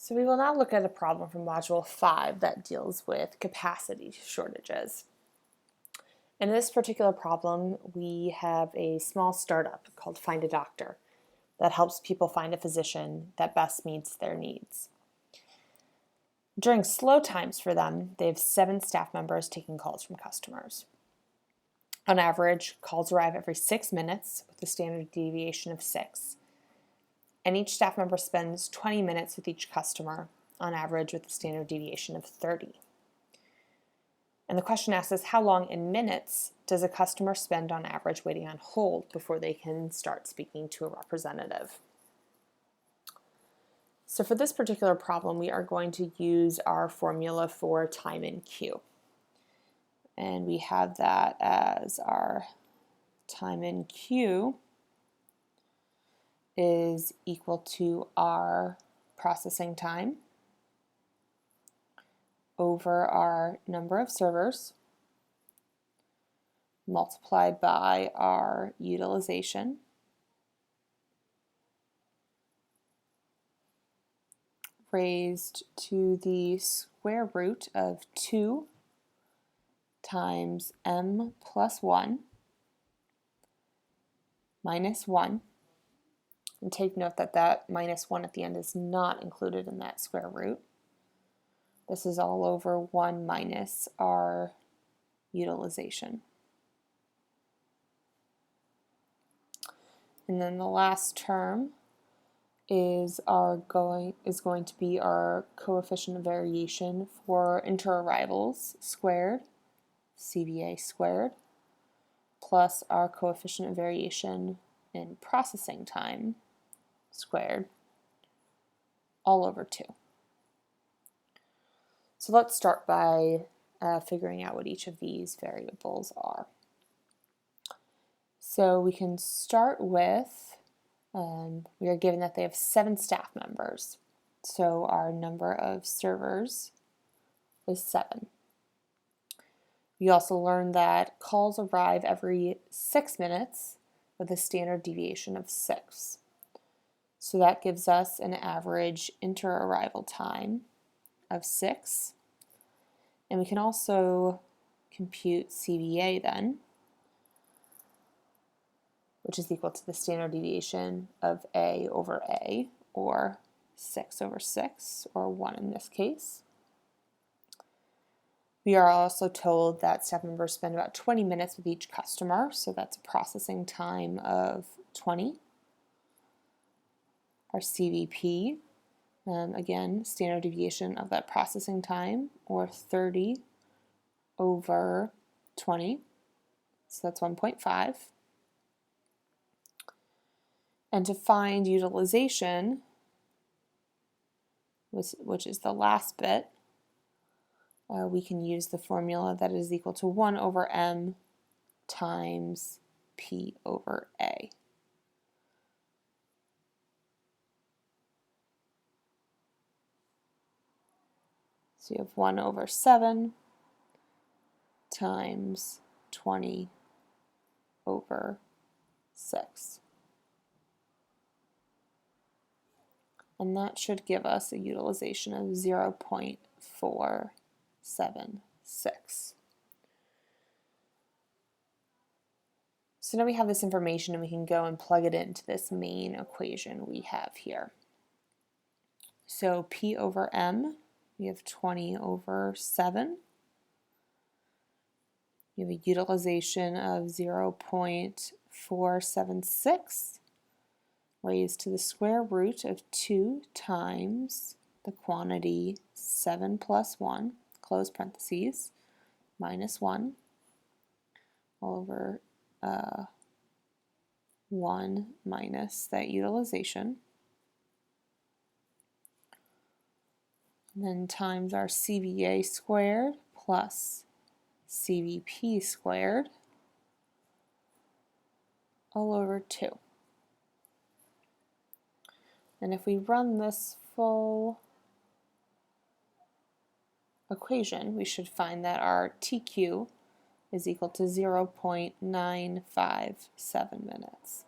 So we will now look at a problem from Module 5 that deals with capacity shortages. In this particular problem, we have a small startup called Find a Doctor that helps people find a physician that best meets their needs. During slow times for them, they have 7 staff members taking calls from customers. On average, calls arrive every 6 minutes with a standard deviation of 6. And each staff member spends 20 minutes with each customer, on average with a standard deviation of 30. And the question asks us, how long in minutes does a customer spend on average waiting on hold before they can start speaking to a representative? So for this particular problem, we are going to use our formula for time in queue. And we have that as our time in queue is equal to our processing time over our number of servers multiplied by our utilization raised to the square root of 2 times m plus 1 minus 1. And take note that that minus 1 at the end is not included in that square root. This is all over 1 minus our utilization. And then the last term is going to be our coefficient of variation for interarrivals squared, CVA squared, plus our coefficient of variation in processing time squared, all over 2. So let's start by figuring out what each of these variables are. So we can start with, we are given that they have 7 staff members. So our number of servers is 7. We also learned that calls arrive every 6 minutes with a standard deviation of 6. So that gives us an average inter-arrival time of 6. And we can also compute CVA then, which is equal to the standard deviation of A over A, or 6 over 6, or 1 in this case. We are also told that staff members spend about 20 minutes with each customer, so that's a processing time of 20. Our CVP, again, standard deviation of that processing time, or 30 over 20, so that's 1.5. And to find utilization, which is the last bit, we can use the formula that is equal to 1 over m times p over a. So you have 1 over 7 times 20 over 6. And that should give us a utilization of 0.476. So now we have this information and we can go and plug it into this main equation we have here. So P over M, we have 20 over 7. You have a utilization of 0.476 raised to the square root of 2 times the quantity 7 plus 1, close parentheses, minus 1, all over 1 minus that utilization. And then times our CVA squared plus CVP squared, all over 2. And if we run this full equation, we should find that our TQ is equal to 0.957 minutes.